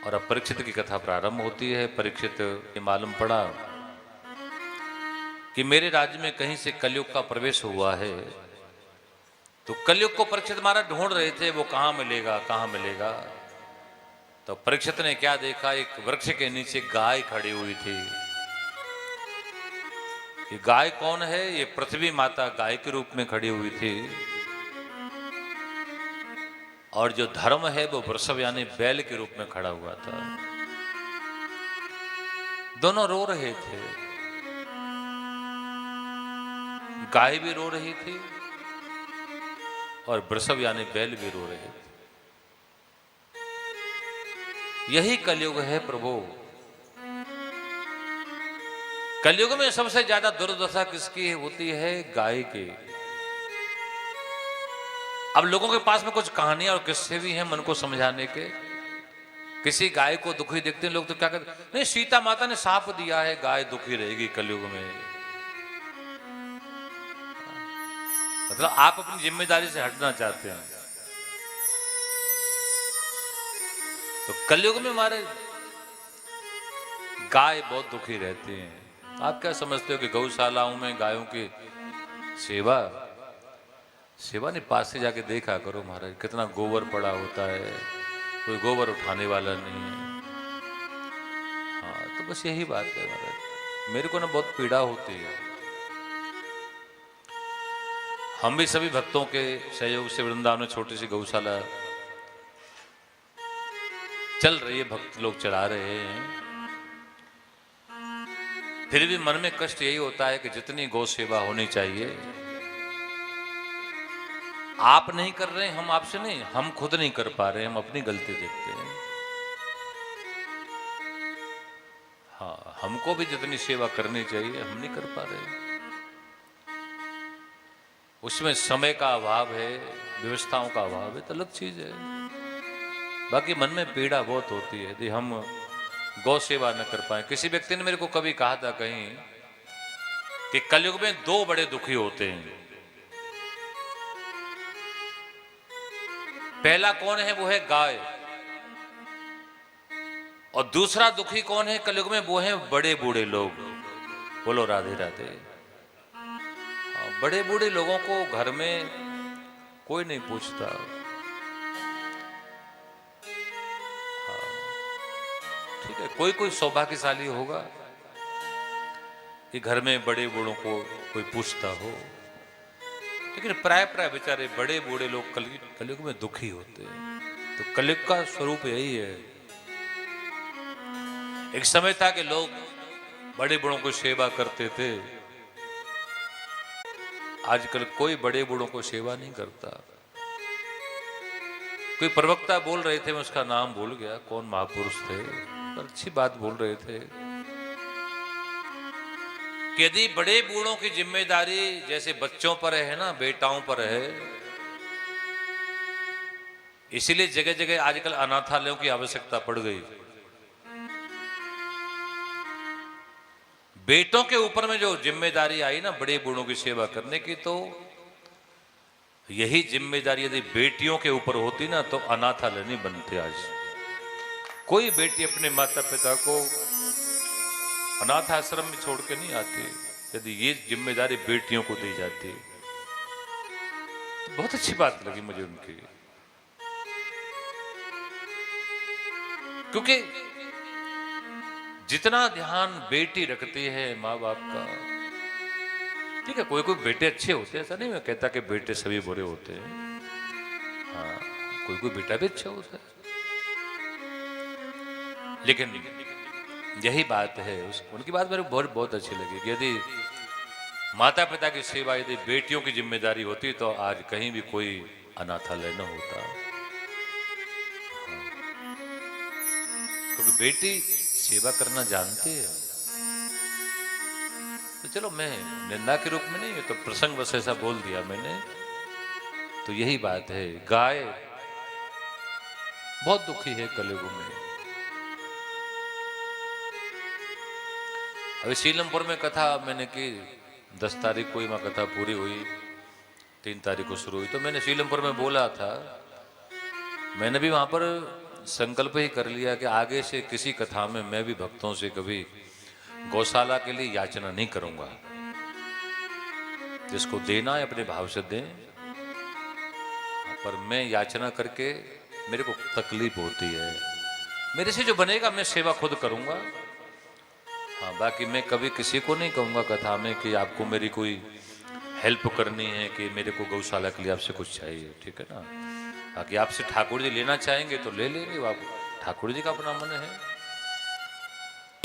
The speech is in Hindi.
और अब परीक्षित की कथा प्रारंभ होती है। परीक्षित ये मालूम पड़ा कि मेरे राज्य में कहीं से कलयुग का प्रवेश हुआ है। तो कलयुग को परीक्षित महाराज ढूंढ रहे थे, वो कहां मिलेगा कहां मिलेगा। तो परीक्षित ने क्या देखा, एक वृक्ष के नीचे गाय खड़ी हुई थी। ये गाय कौन है? ये पृथ्वी माता गाय के रूप में खड़ी हुई थी। और जो धर्म है वो वृषभ यानी बैल के रूप में खड़ा हुआ था। दोनों रो रहे थे, गाय भी रो रही थी और वृषभ यानी बैल भी रो रहे थे। यही कलयुग है प्रभु। कलयुग में सबसे ज्यादा दुर्दशा किसकी होती है? गाय की। अब लोगों के पास में कुछ कहानियां और किस्से भी हैं मन को समझाने के। किसी गाय को दुखी देखते हैं लोग तो क्या कहते हैं, नहीं सीता माता ने शाप दिया है गाय दुखी रहेगी कलयुग में। मतलब आप अपनी जिम्मेदारी से हटना चाहते हैं। तो कलयुग में हमारे गाय बहुत दुखी रहती हैं। आप क्या समझते हो कि गौशालाओं में गायों की सेवा नहीं, पास से जाके देखा करो महाराज, कितना गोबर पड़ा होता है, कोई गोबर उठाने वाला नहीं है। हाँ तो बस यही बात है महाराज। मेरे को ना बहुत पीड़ा होती है। हम भी सभी भक्तों के सहयोग से वृंदावन में छोटी सी गौशाला चल रही है, भक्त लोग चला रहे हैं। फिर भी मन में कष्ट यही होता है कि जितनी गौ सेवा होनी चाहिए आप नहीं कर रहे हैं, हम आपसे नहीं, हम खुद नहीं कर पा रहे हैं, हम अपनी गलती देखते हैं। हाँ हमको भी जितनी सेवा करनी चाहिए हम नहीं कर पा रहे। उसमें समय का अभाव है, व्यवस्थाओं का अभाव है, तो अलग चीज है। बाकी मन में पीड़ा बहुत होती है यदि हम गौ सेवा न कर पाए। किसी व्यक्ति ने मेरे को कभी कहा था कहीं कि कलयुग में दो बड़े दुखी होते हैं। पहला कौन है? वो है गाय। और दूसरा दुखी कौन है कलयुग में? वो है बड़े बूढ़े लोग। बोलो राधे राधे। बड़े बूढ़े लोगों को घर में कोई नहीं पूछता। ठीक है, कोई कोई सौभाग्यशाली होगा कि घर में बड़े बूढ़ों को कोई पूछता हो, लेकिन प्राय बेचारे बड़े बूढ़े लोग कलयुग में दुखी होते हैं। तो कलयुग का स्वरूप यही है। एक समय था कि लोग बड़े बूढ़ों को सेवा करते थे। आजकल कोई बड़े बूढ़ों को सेवा नहीं करता। कोई प्रवक्ता बोल रहे थे, मैं उसका नाम भूल गया कौन महापुरुष थे, पर अच्छी बात बोल रहे थे कि यदि बड़े बूढ़ों की जिम्मेदारी जैसे बच्चों पर है ना, बेटाओं पर है, इसीलिए जगह जगह आजकल अनाथालयों की आवश्यकता पड़ गई। बेटों के ऊपर में जो जिम्मेदारी आई ना बड़े बूढ़ों की सेवा करने की, तो यही जिम्मेदारी यदि बेटियों के ऊपर होती ना तो अनाथालय नहीं बनते। आज कोई बेटी अपने माता पिता को अनाथ आश्रम में छोड़ के नहीं आती यदि ये जिम्मेदारी बेटियों को दी जाती। बहुत अच्छी बात लगी मुझे उनकी, क्योंकि जितना ध्यान बेटी रखती है माँ बाप का, ठीक है कोई कोई बेटे अच्छे होते हैं, ऐसा नहीं मैं कहता कि बेटे सभी बुरे होते हैं। हाँ कोई कोई बेटा भी अच्छा होता है, लेकिन यही बात है उनकी बात मेरे को बहुत अच्छी लगी कि यदि माता पिता की सेवा यदि बेटियों की जिम्मेदारी होती तो आज कहीं भी कोई अनाथालय न होता। क्योंकि बेटी सेवा करना जानती है। तो चलो मैं निंदा के रूप में नहीं, तो प्रसंग बस ऐसा बोल दिया मैंने। तो यही बात है, गाय बहुत दुखी है कलयुग में। अभी शीलमपुर में कथा मैंने की, 10 तारीख को ही वहां कथा पूरी हुई, 3 तारीख को शुरू हुई। तो मैंने शीलमपुर में बोला था, मैंने भी वहां पर संकल्प ही कर लिया कि आगे से किसी कथा में मैं भी भक्तों से कभी गौशाला के लिए याचना नहीं करूंगा। जिसको देना है अपने भाव से दें, पर मैं याचना करके मेरे को तकलीफ होती है। मेरे से जो बनेगा मैं सेवा खुद करूंगा। हाँ, बाकी मैं कभी किसी को नहीं कहूंगा कथा में कि आपको मेरी कोई हेल्प करनी है, कि मेरे को गौशाला के लिए आपसे कुछ चाहिए, ठीक है ना। बाकी आपसे ठाकुर जी लेना चाहेंगे तो ले लेंगे, ठाकुर जी का अपना मन है।